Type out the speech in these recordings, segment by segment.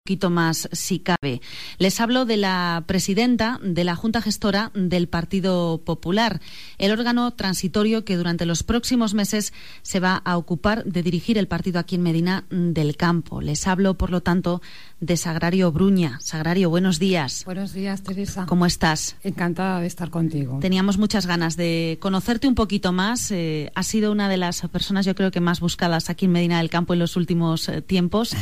poquito más, si cabe. Les hablo de la presidenta de la Junta Gestora del Partido Popular, el órgano transitorio que durante los próximos meses se va a ocupar de dirigir el partido aquí en Medina del Campo. Les hablo, por lo tanto, de Sagrario Bruña. Sagrario, buenos días. Buenos días, Teresa. ¿Cómo estás? Encantada de estar contigo. Teníamos muchas ganas de conocerte un poquito más. Has sido una de las personas, yo creo que más buscadas aquí en Medina del Campo en los últimos tiempos,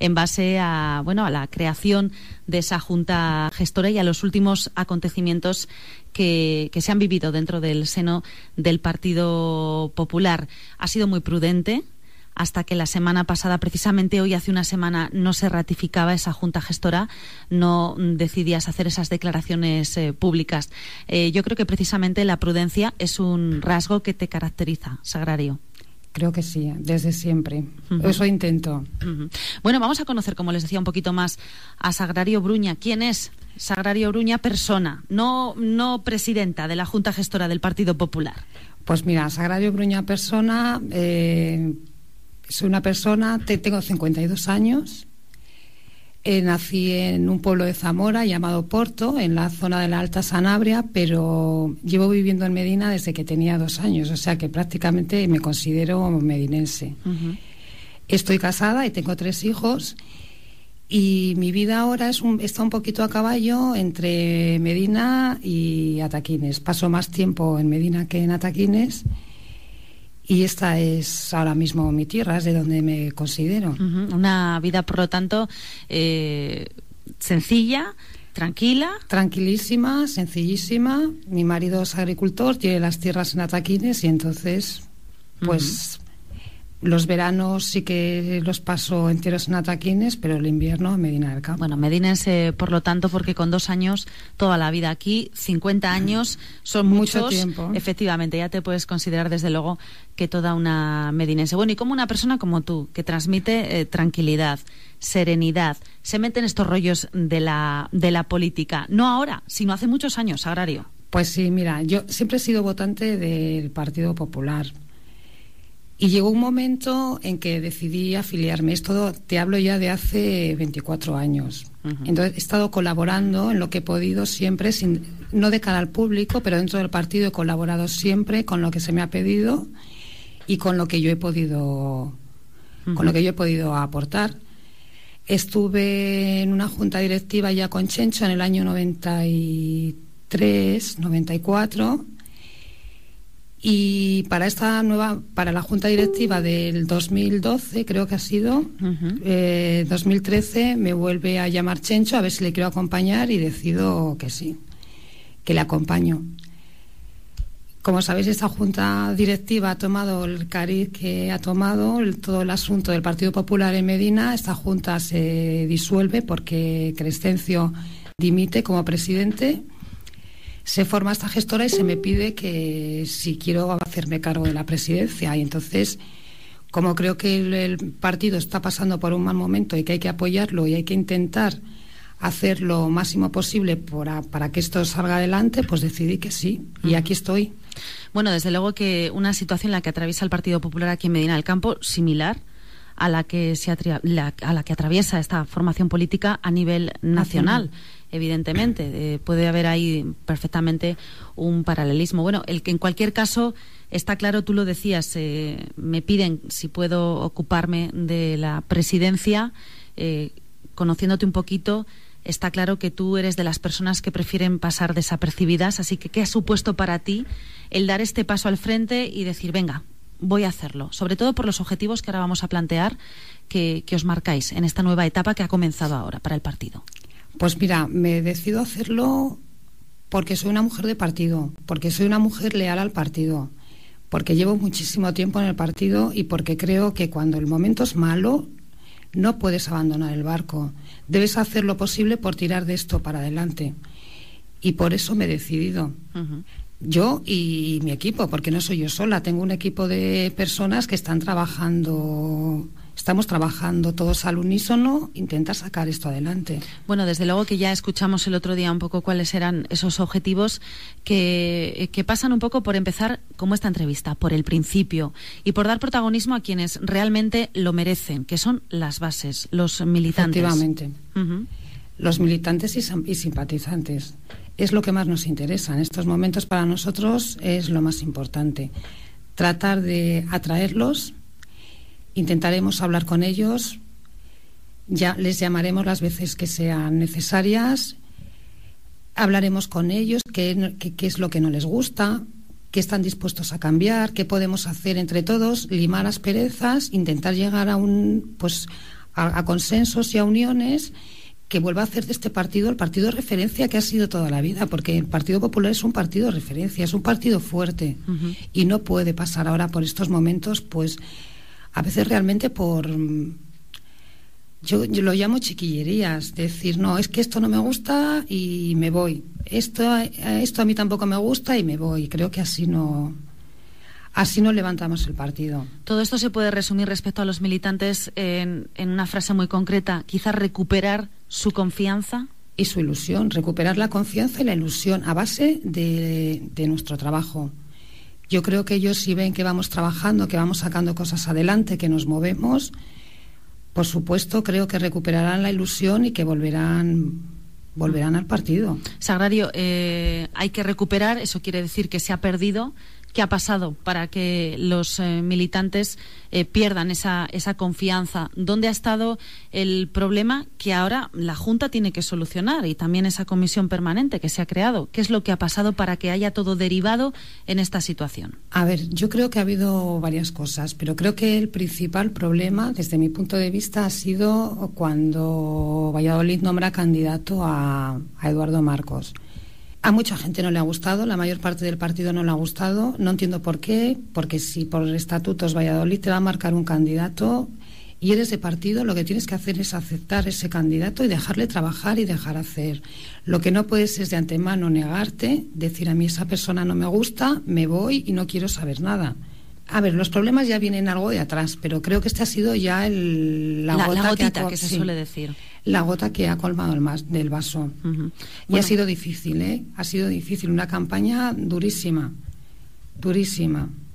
en base a, a la creación de esa Junta Gestora y a los últimos acontecimientos que se han vivido dentro del seno del Partido Popular. Ha sido muy prudente hasta que la semana pasada, precisamente hoy hace una semana, no se ratificaba esa Junta Gestora, no decidías hacer esas declaraciones públicas. Yo creo que precisamente la prudencia es un rasgo que te caracteriza, Sagrario. Creo que sí, desde siempre. Eso intento. Bueno, vamos a conocer, como les decía, un poquito más a Sagrario Bruña. ¿Quién es Sagrario Bruña persona, no presidenta de la Junta Gestora del Partido Popular? Pues mira, Sagrario Bruña persona... soy una persona, tengo 52 años, nací en un pueblo de Zamora llamado Porto, en la zona de la Alta Sanabria, pero llevo viviendo en Medina desde que tenía 2 años, o sea que prácticamente me considero medinense. Estoy casada y tengo 3 hijos, y mi vida ahora está un poquito a caballo entre Medina y Ataquines. Paso más tiempo en Medina que en Ataquines. Y esta es ahora mismo mi tierra, es de donde me considero. Una vida, por lo tanto, sencilla, tranquila. Tranquilísima, sencillísima. Mi marido es agricultor, tiene las tierras en Ataquines y entonces, pues, los veranos sí que los paso enteros en Ataquines, pero el invierno en Medina del Campo. Bueno, medinense, por lo tanto, porque con 2 años, toda la vida aquí, 50 años, son muchos. Mucho tiempo. Efectivamente, ya te puedes considerar, desde luego, que toda una medinense. Bueno, y como una persona como tú, que transmite tranquilidad, serenidad, se mete en estos rollos de la política, no ahora, sino hace muchos años, Sagrario. Pues sí, mira, yo siempre he sido votante del Partido Popular. Y llegó un momento en que decidí afiliarme. Esto te hablo ya de hace 24 años. Entonces he estado colaborando en lo que he podido siempre, no de cara al público, pero dentro del partido he colaborado siempre con lo que se me ha pedido y con lo que yo he podido, aportar. Estuve en una junta directiva ya con Chencho en el año 93, 94. Y para la junta directiva del 2012, creo que ha sido, 2013, me vuelve a llamar Chencho a ver si le quiero acompañar y decido que sí, que le acompaño. Como sabéis, esta junta directiva ha tomado el cariz que ha tomado, todo el asunto del Partido Popular en Medina. Esta junta se disuelve porque Crescencio dimite como presidente. Se forma esta gestora y se me pide que si quiero hacerme cargo de la presidencia. Y entonces, como creo que el partido está pasando por un mal momento y que hay que apoyarlo y hay que intentar hacer lo máximo posible para que esto salga adelante, pues decidí que sí. Y aquí estoy. Bueno, desde luego que una situación en la que atraviesa el Partido Popular aquí en Medina del Campo, similar a la que atraviesa esta formación política a nivel nacional. Evidentemente, puede haber ahí perfectamente un paralelismo. Bueno, el que en cualquier caso está claro, tú lo decías, me piden si puedo ocuparme de la presidencia, conociéndote un poquito, está claro que tú eres de las personas que prefieren pasar desapercibidas, así que ¿qué ha supuesto para ti el dar este paso al frente y decir, venga, voy a hacerlo? Sobre todo por los objetivos que ahora vamos a plantear que os marcáis en esta nueva etapa que ha comenzado ahora para el partido. Pues mira, me decido hacerlo porque soy una mujer de partido, porque soy una mujer leal al partido, porque llevo muchísimo tiempo en el partido y porque creo que cuando el momento es malo no puedes abandonar el barco. Debes hacer lo posible por tirar de esto para adelante. Y por eso me he decidido. Yo y mi equipo, porque no soy yo sola, tengo un equipo de personas que están trabajando estamos trabajando todos al unísono, intentar sacar esto adelante. Bueno, desde luego que ya escuchamos el otro día un poco cuáles eran esos objetivos que pasan un poco por empezar, como esta entrevista, por el principio y por dar protagonismo a quienes realmente lo merecen, que son las bases, los militantes. Efectivamente. Los militantes y simpatizantes. Es lo que más nos interesa. En estos momentos para nosotros es lo más importante. Tratar de atraerlos. Intentaremos hablar con ellos, ya les llamaremos las veces que sean necesarias, hablaremos con ellos qué es lo que no les gusta, qué están dispuestos a cambiar, qué podemos hacer entre todos, limar asperezas, intentar llegar a consensos y a uniones que vuelva a hacer de este partido el partido de referencia que ha sido toda la vida, porque el Partido Popular es un partido de referencia, es un partido fuerte y no puede pasar ahora por estos momentos, pues a veces realmente yo lo llamo chiquillerías, decir, no, es que esto no me gusta y me voy, esto a mí tampoco me gusta y me voy. Creo que así no levantamos el partido. Todo esto se puede resumir respecto a los militantes en una frase muy concreta, quizás recuperar su confianza y su ilusión, recuperar la confianza y la ilusión a base de nuestro trabajo. Yo creo que ellos, si ven que vamos trabajando, que vamos sacando cosas adelante, que nos movemos, por supuesto creo que recuperarán la ilusión y que volverán al partido. Sagrario, hay que recuperar, eso quiere decir que se ha perdido. ¿Qué ha pasado para que los militantes pierdan esa confianza? ¿Dónde ha estado el problema que ahora la Junta tiene que solucionar y también esa comisión permanente que se ha creado? ¿Qué es lo que ha pasado para que haya todo derivado en esta situación? A ver, yo creo que ha habido varias cosas, pero creo que el principal problema, desde mi punto de vista, ha sido cuando Valladolid nombra candidato a Eduardo Marcos. A mucha gente no le ha gustado, la mayor parte del partido no le ha gustado, no entiendo por qué, porque si por estatutos Valladolid te va a marcar un candidato y eres de partido, lo que tienes que hacer es aceptar ese candidato y dejarle trabajar y dejar hacer. Lo que no puedes es de antemano negarte, decir a mí esa persona no me gusta, me voy y no quiero saber nada. A ver, los problemas ya vienen algo de atrás, pero creo que este ha sido ya la gotita que se suele decir. La gota que ha colmado del vaso. Y ha sido difícil, ¿eh? Ha sido difícil, una campaña durísima.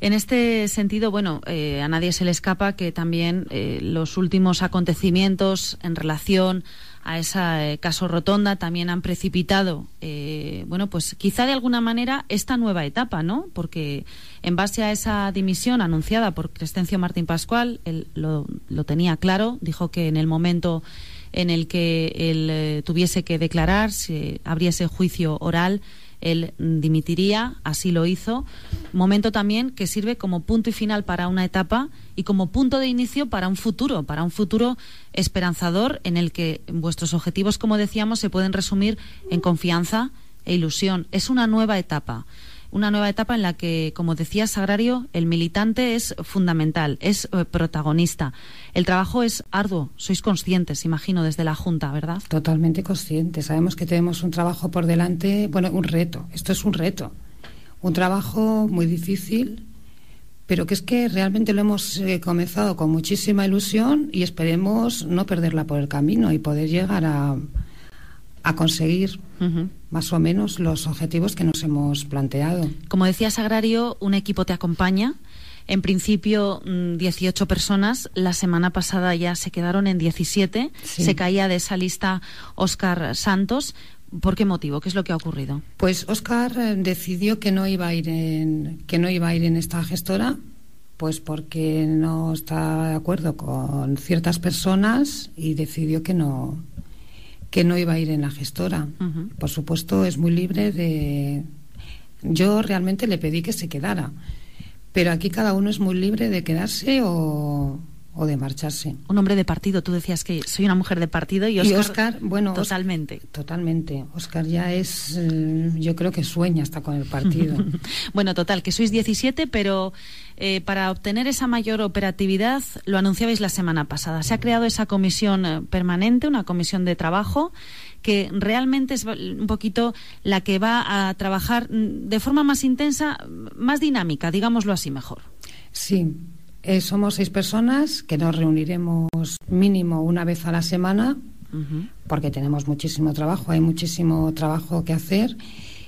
En este sentido, a nadie se le escapa que también los últimos acontecimientos en relación a ese caso Rotonda también han precipitado, pues quizá de alguna manera esta nueva etapa, ¿no? Porque en base a esa dimisión anunciada por Crescencio Martín Pascual, él lo tenía claro, dijo que en el momento en el que él tuviese que declarar, si abriese juicio oral, él dimitiría, así lo hizo. Momento también que sirve como punto y final para una etapa y como punto de inicio para un futuro esperanzador en el que vuestros objetivos, como decíamos, se pueden resumir en confianza e ilusión. Es una nueva etapa en la que, como decía Sagrario, el militante es fundamental, es protagonista. El trabajo es arduo, sois conscientes, imagino, desde la Junta, ¿verdad? Totalmente conscientes. Sabemos que tenemos un trabajo por delante, un reto. Esto es un reto. Un trabajo muy difícil, pero que es que realmente lo hemos comenzado con muchísima ilusión y esperemos no perderla por el camino y poder llegar a conseguir más o menos los objetivos que nos hemos planteado. Como decía Sagrario, un equipo te acompaña. En principio 18 personas, la semana pasada ya se quedaron en 17, sí. Se caía de esa lista Óscar Santos. ¿Por qué motivo? ¿Qué es lo que ha ocurrido? Pues Óscar decidió que no iba a ir en esta gestora, pues porque no está de acuerdo con ciertas personas y decidió que no iba a ir en la gestora. Por supuesto, es muy libre de... Yo realmente le pedí que se quedara, pero aquí cada uno es muy libre de quedarse o de marcharse. Un hombre de partido, tú decías que soy una mujer de partido y Óscar totalmente. Totalmente. Óscar ya es, yo creo que sueña hasta con el partido. Bueno, total, que sois 17, pero para obtener esa mayor operatividad, lo anunciabais la semana pasada. Se ha creado esa comisión permanente, una comisión de trabajo, que realmente es un poquito la que va a trabajar de forma más intensa, más dinámica, digámoslo así mejor. Sí. Somos 6 personas que nos reuniremos mínimo una vez a la semana, porque tenemos muchísimo trabajo, hay muchísimo trabajo que hacer,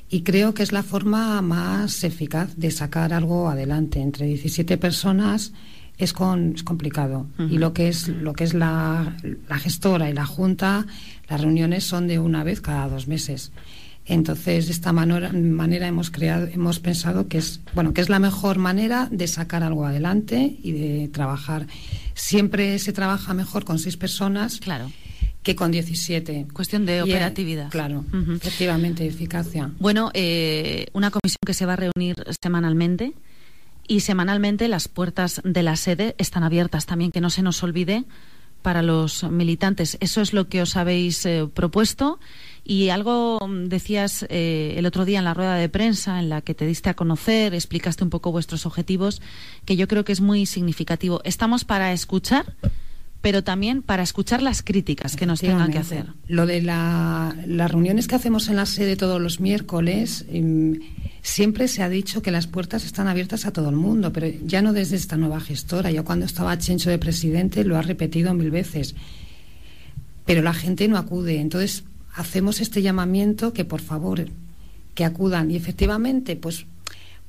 y creo que es la forma más eficaz de sacar algo adelante. Entre 17 personas es complicado. Y lo que es la gestora y la junta, las reuniones son de una vez cada 2 meses. Entonces, de esta manera hemos pensado que es la mejor manera de sacar algo adelante y de trabajar. Siempre se trabaja mejor con 6 personas, claro, que con 17. Cuestión de operatividad. Claro, efectivamente, eficacia. Bueno, una comisión que se va a reunir semanalmente, y semanalmente las puertas de la sede están abiertas también, que no se nos olvide, para los militantes. Eso es lo que os habéis propuesto. Y algo decías el otro día en la rueda de prensa en la que te diste a conocer, explicaste un poco vuestros objetivos, que yo creo que es muy significativo. Estamos para escuchar, pero también para escuchar las críticas que nos tengan que hacer. Lo de las reuniones que hacemos en la sede todos los miércoles, siempre se ha dicho que las puertas están abiertas a todo el mundo, pero ya no desde esta nueva gestora. Yo cuando estaba Chencho de presidente lo ha repetido 1000 veces, pero la gente no acude. Entonces hacemos este llamamiento, que por favor que acudan, y efectivamente pues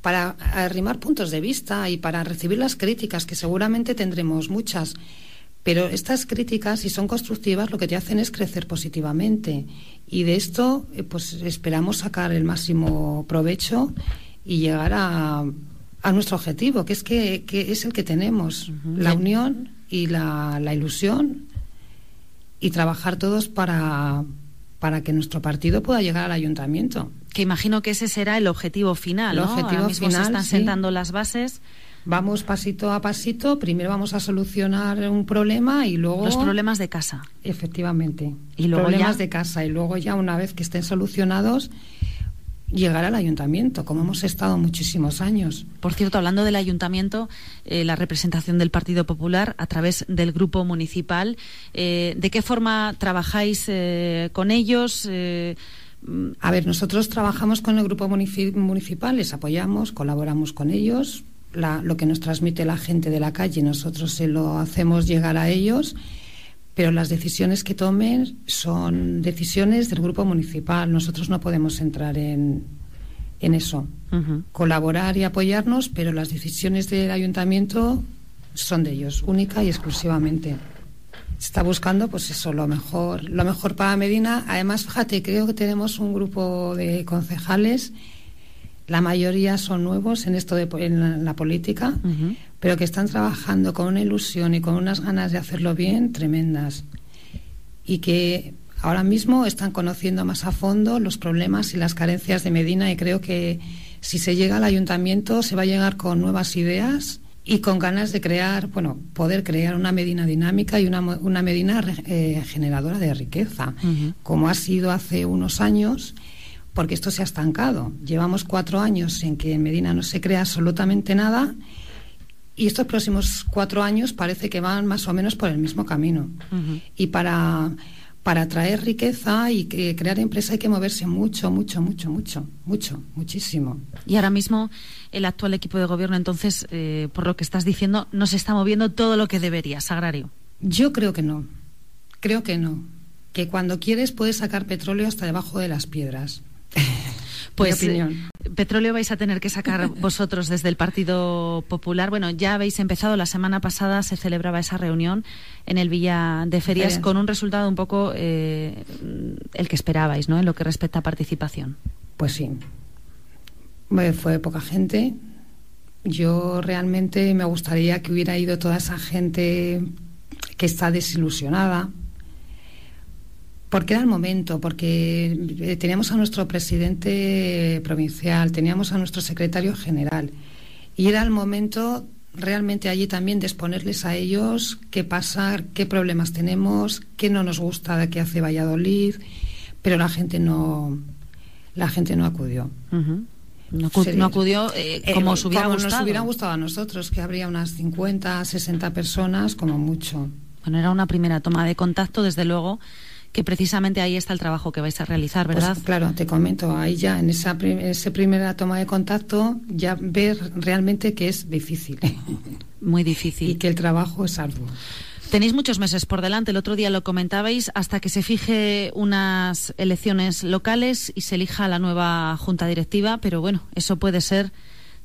para arrimar puntos de vista y para recibir las críticas, que seguramente tendremos muchas, pero estas críticas, si son constructivas, lo que te hacen es crecer positivamente, y de esto pues esperamos sacar el máximo provecho y llegar a nuestro objetivo, que es el que tenemos, la unión y la ilusión, y trabajar todos para que nuestro partido pueda llegar al ayuntamiento. Que imagino que ese será el objetivo final, ¿no? El objetivo Ahora mismo final, se están sentando las bases. Vamos pasito a pasito. Primero vamos a solucionar un problema y luego... Los problemas de casa. Efectivamente. Y luego problemas de casa. Y luego ya, una vez que estén solucionados, llegar al ayuntamiento, como hemos estado muchísimos años. Por cierto, hablando del ayuntamiento, la representación del Partido Popular a través del grupo municipal, ¿de qué forma trabajáis con ellos? A ver, nosotros trabajamos con el grupo municipal, les apoyamos, colaboramos con ellos. Lo que nos transmite la gente de la calle, nosotros se lo hacemos llegar a ellos, pero las decisiones que tomen son decisiones del grupo municipal. Nosotros no podemos entrar en eso. Colaborar y apoyarnos, pero las decisiones del ayuntamiento son de ellos, única y exclusivamente. Se está buscando, pues eso, lo mejor para Medina. Además, fíjate, creo que tenemos un grupo de concejales, la mayoría son nuevos en esto en la política, pero que están trabajando con una ilusión y con unas ganas de hacerlo bien tremendas, y que ahora mismo están conociendo más a fondo los problemas y las carencias de Medina, y creo que si se llega al ayuntamiento se va a llegar con nuevas ideas y con ganas de poder crear una Medina dinámica y una Medina generadora de riqueza, como ha sido hace unos años, porque esto se ha estancado. Llevamos 4 años en que en Medina no se crea absolutamente nada, y estos próximos 4 años parece que van más o menos por el mismo camino. Y para traer riqueza y crear empresa hay que moverse muchísimo. Y ahora mismo el actual equipo de gobierno, entonces, por lo que estás diciendo, no se está moviendo todo lo que debería, Sagrario. Yo creo que no. Que cuando quieres puedes sacar petróleo hasta debajo de las piedras. Pues petróleo vais a tener que sacar vosotros desde el Partido Popular. Bueno, ya habéis empezado, la semana pasada se celebraba esa reunión en el Villa de Ferias con un resultado un poco el que esperabais, ¿no?, en lo que respecta a participación. Pues sí, fue poca gente. Yo realmente me gustaría que hubiera ido toda esa gente que está desilusionada, porque era el momento, porque teníamos a nuestro presidente provincial, teníamos a nuestro secretario general, y era el momento realmente allí también de exponerles a ellos qué pasa, qué problemas tenemos, qué no nos gusta de que hace Valladolid, pero la gente no acudió. No acudió como os hubiera gustado. Nos hubiera gustado a nosotros, que habría unas 50, 60 personas como mucho. Bueno, era una primera toma de contacto, desde luego, que precisamente ahí está el trabajo que vais a realizar, ¿verdad? Pues, claro, te comento, ahí ya en esa primera toma de contacto ya ver realmente que es difícil. Muy difícil. Y que el trabajo es arduo. Tenéis muchos meses por delante, el otro día lo comentabais, hasta que se fije unas elecciones locales y se elija la nueva junta directiva, pero bueno, eso puede ser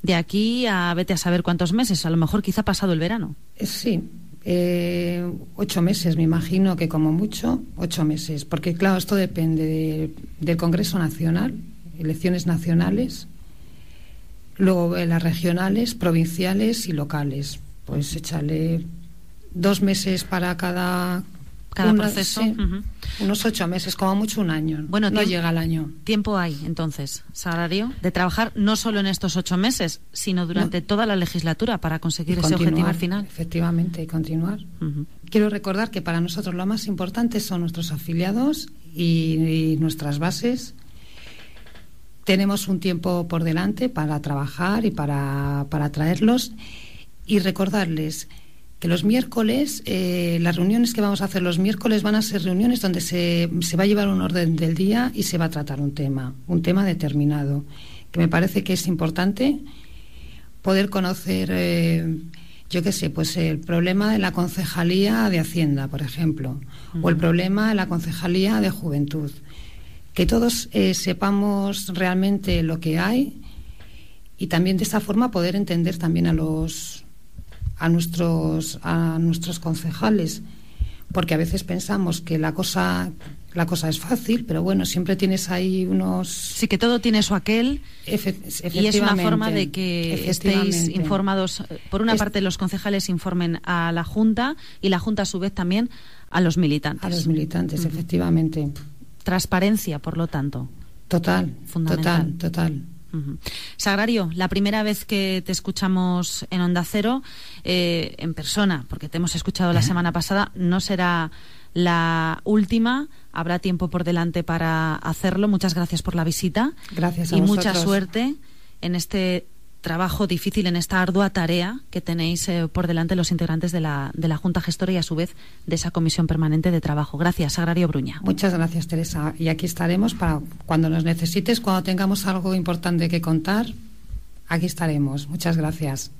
de aquí a vete a saber cuántos meses, a lo mejor quizá pasado el verano. Sí, 8 meses, me imagino que como mucho 8 meses, porque claro, esto depende del Congreso Nacional, elecciones nacionales, luego las regionales, provinciales y locales, pues échale 2 meses para cada proceso. Sí, unos 8 meses, como mucho un año. Bueno, no llega al año. Tiempo hay, entonces, Sagrario, de trabajar no solo en estos 8 meses, sino durante toda la legislatura para conseguir ese objetivo final. Efectivamente, y continuar. Quiero recordar que para nosotros lo más importante son nuestros afiliados y nuestras bases. Tenemos un tiempo por delante para trabajar y para traerlos, y recordarles que los miércoles, las reuniones que vamos a hacer los miércoles van a ser reuniones donde se va a llevar un orden del día y se va a tratar un tema determinado, que me parece que es importante poder conocer, yo qué sé, pues el problema de la concejalía de Hacienda, por ejemplo, o el problema de la concejalía de Juventud, que todos sepamos realmente lo que hay, y también de esta forma poder entender también a nuestros concejales, porque a veces pensamos que la cosa es fácil, pero bueno, siempre tienes ahí unos... Sí, que todo tiene su aquel, y es una forma de que estéis informados. Por una parte, los concejales informen a la Junta, y la Junta a su vez también a los militantes. A los militantes, efectivamente. Transparencia, por lo tanto. Total, fundamental. Total. Sagrario, la primera vez que te escuchamos en Onda Cero, en persona, porque te hemos escuchado la semana pasada, no será la última, habrá tiempo por delante para hacerlo. Muchas gracias por la visita. Gracias a y vosotros. Mucha suerte en este trabajo difícil, en esta ardua tarea que tenéis por delante los integrantes de la Junta Gestora y a su vez de esa Comisión Permanente de Trabajo. Gracias, Sagrario Bruña. Muchas gracias, Teresa. Y aquí estaremos para cuando nos necesites, cuando tengamos algo importante que contar, aquí estaremos. Muchas gracias.